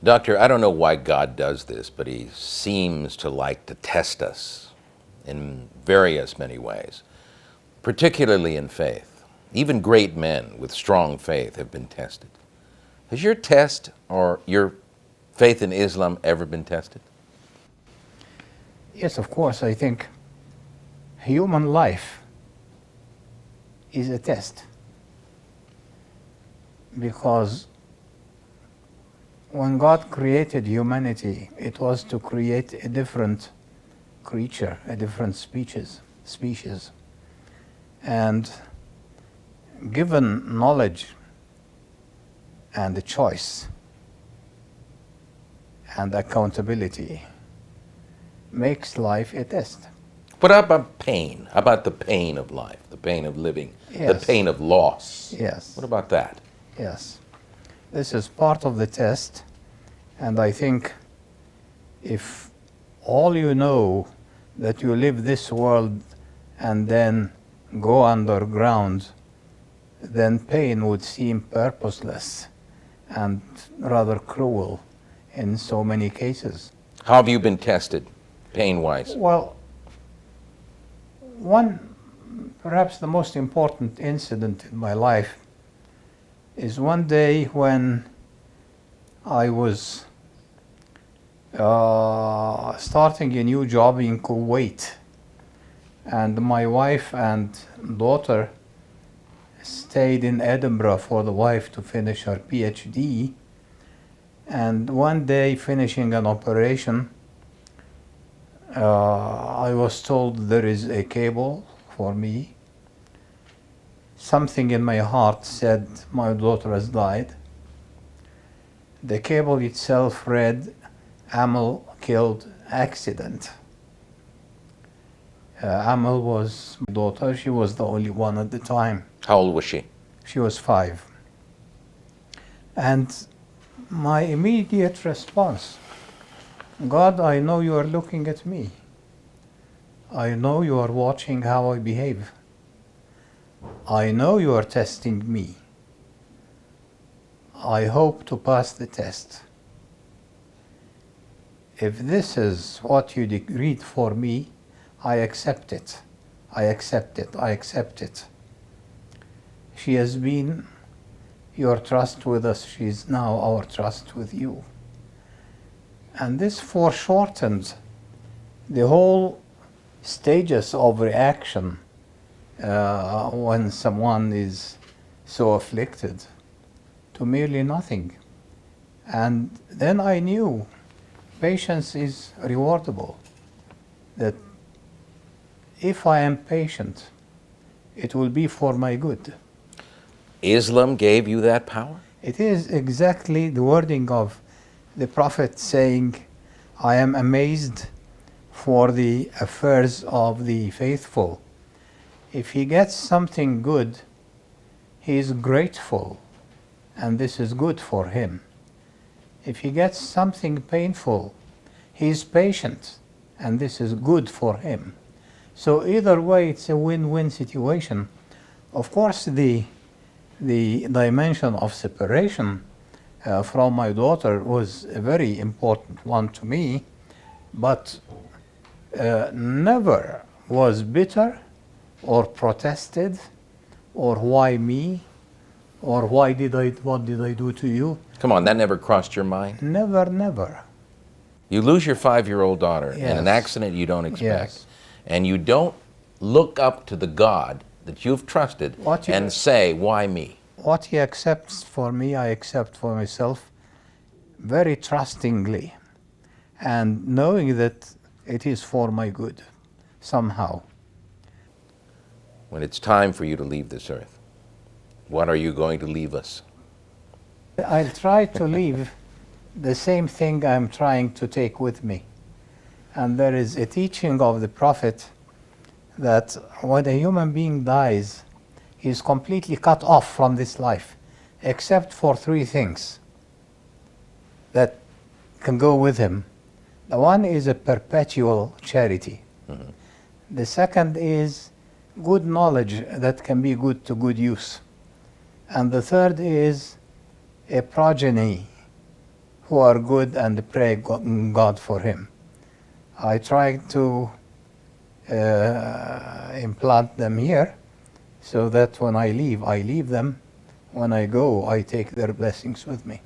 Doctor, I don't know why God does this, but he seems to like to test us in various many ways, particularly in faith. Even great men with strong faith have been tested. Has your test or your faith in Islam ever been tested? Yes, of course. I think human life is a test because when God created humanity, it was to create a different creature, a different species. And given knowledge and a choice and accountability makes life a test. What about pain? How about the pain of life, the pain of living, the Yes. pain of loss? Yes. What about that? Yes. This is part of the test, and I think if all you know that you live this world and then go underground, then pain would seem purposeless and rather cruel in so many cases. How have you been tested, pain-wise? Well, perhaps the most important incident in my life is one day when I was starting a new job in Kuwait, and my wife and daughter stayed in Edinburgh for the wife to finish her PhD. And one day, finishing an operation, I was told there is a cable for me. Something in my heart said my daughter has died. The cable itself read, Amal killed accident. Amal was my daughter. She was the only one at the time. How old was she? She was 5. And my immediate response, God, I know you are looking at me. I know you are watching how I behave. I know you are testing me. I hope to pass the test. If this is what you decreed for me, I accept it. I accept it. I accept it. She has been your trust with us. She is now our trust with you. And this foreshortened the whole stages of reaction when someone is so afflicted to merely nothing. And then I knew patience is rewardable, that if I am patient, it will be for my good. Islam gave you that power? It is exactly the wording of the Prophet saying, I am amazed for the affairs of the faithful. If he gets something good, he is grateful, and this is good for him. If he gets something painful, he is patient, and this is good for him. So either way, it's a win-win situation. Of course, the dimension of separation from my daughter was a very important one to me, but never was bitter or protested or why me or what did I do to you? Come on, that never crossed your mind? Never, never. You lose your 5-year-old daughter in an Yes. accident you don't expect, Yes. and you don't look up to the God that you've trusted and say, why me? What he accepts for me, I accept for myself very trustingly, and knowing that it is for my good, somehow. When it's time for you to leave this earth, what are you going to leave us? I'll try to leave the same thing I'm trying to take with me. And there is a teaching of the Prophet that when a human being dies, he is completely cut off from this life, except for 3 things that can go with him. The one is a perpetual charity. Mm-hmm. The second is good knowledge that can be good to good use. And the third is a progeny who are good and pray God for him. I try to implant them here so that when I leave them. When I go, I take their blessings with me.